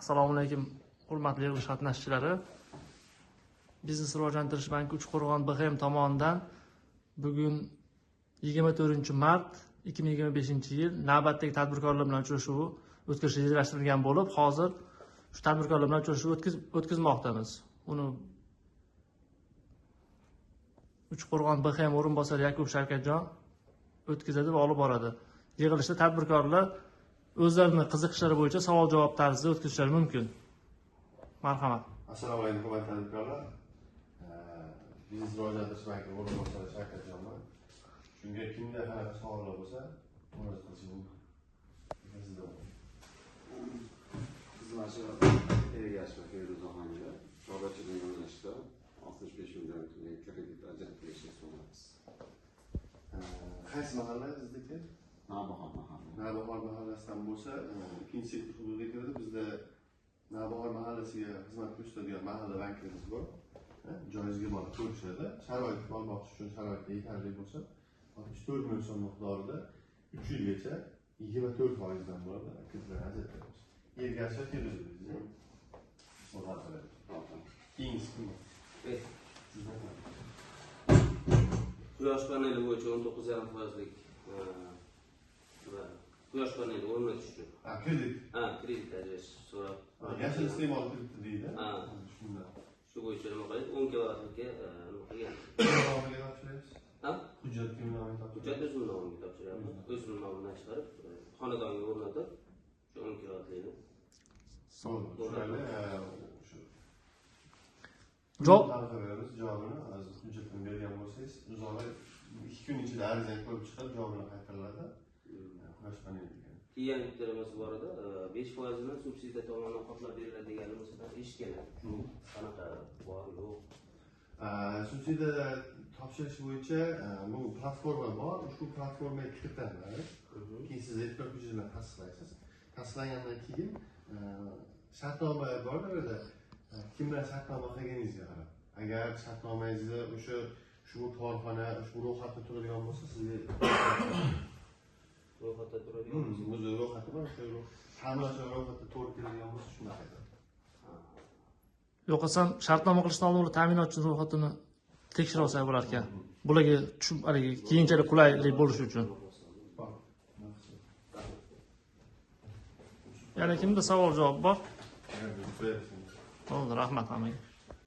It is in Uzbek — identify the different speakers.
Speaker 1: Assalomu alaykum, hurmatli yig'ilish qatnashchilari. Biznes rivojlantirish banki Uchqo'rg'on BXM tomonidan bugun 24-mart 2025-yil navbatdagi tadbirkorlar bilan uchrashuvi o'tkazish rejalashtirilgan bo'lib, hozir shu tadbirkorlar bilan uchrashuv o'tkazmoqdamiz. Uni Uchqo'rg'on BXM o'rinbosari Yakub Shavkatjon o'tkazadi va olib boradi. Yig'ilishda tadbirkorlar o'zlarining qiziqishlari bo'yicha savol-javob tarzida o'tkazishlari mumkin. Marhamat.
Speaker 2: Assalomu alaykum, hurmatli tadbirkorlar. Biznes rivojlantirish banki o'rinbosari Shavkatjonman. Shunga kimda qanaqa savollar bo'lsa, murojaat qilishingiz mumkin.
Speaker 3: Xizmatchi Ergashev Feruzaxonga chorvachilik yo'nalishida 65 million kredit ajratishni so'raymiz.
Speaker 2: Qaysi mahallangizdagi?
Speaker 3: Navbahor mahalla.
Speaker 2: Navbahor mahallasidan bo'lsa, ikkinchi sektor hududiga kiradi. Bizda Navbahor mahallasiga xizmat ko'rsatadigan mahalla bankimiz bor. Joyingizga borib ko'rishadi. Sharoit olmoqchi uchun sharoitda yetarli bo'lsa, 64 million so'm miqdorida 3 yilgacha 24% dan bo'ladi. Kreditlar ajratamiz. Ergashev Feruzaxonga savol beradi. Keyingisi kim?
Speaker 4: Quyosh paneli bo'yicha 19,5%lik quyosh paneli o'rnatish uchun.
Speaker 2: Kredit.
Speaker 4: Kredit ajratish so'rab.
Speaker 2: Yashil iste'mol krediti deydi. Shunda.
Speaker 4: Shu bo'yicha nima qiladi? 10 kvadrantga nima qilgan?
Speaker 2: Nomiga topshiramiz. Hujjat kim nomiga topshiramiz?
Speaker 4: Hujjat o'zimning nomimga topshiramiz. O'zimning nomimdan chiqarib, xonadonga o'rnatib, shu 10 kvadratlikni.
Speaker 2: Tushunarli. Javobini hujjatini bergan bo'lsangiz, imzolay 2 kun ichida arizani ko'rib chiqib, javobini qaytariladi. Quyosh paneli degan.
Speaker 4: Keyin bittirimiz bor edi. 5% ni subsidiya tomonidan qoplab beriladi deganimizni eshitganman. Shu qanaqa bor, yo'q?
Speaker 2: Subsidiya topshirish bo'yicha bu platforma bor. Ushbu platformaga kiritiladi. Keyin siz elektron hujjat bilan tasdiqlaysiz. Tasdiqlangandan keyin shartnoma bor orada. Kim bilan shartnoma qilganingizga qarab. Agar shartnomangizni shu korxona ushbu ro'yxatda turadigan bo'lsa, sizga
Speaker 4: ro'yxatda turadigan bo'lsa,
Speaker 2: o'zi ro'yxati bor, o'sha ta'minlash ro'yxatda to'g'ri keladigan bo'lsa, shunday qiladi.
Speaker 1: Yo'qolsam shartnoma qilishdan oldin ta'minotchi ro'yxatini tekshirib olsa bo'lar ekan. Bularga tushib, keyinchalik qulaylik bo'lishi uchun. Yana kimda savol-javob bor? Bo'ldi, rahmat hammaga.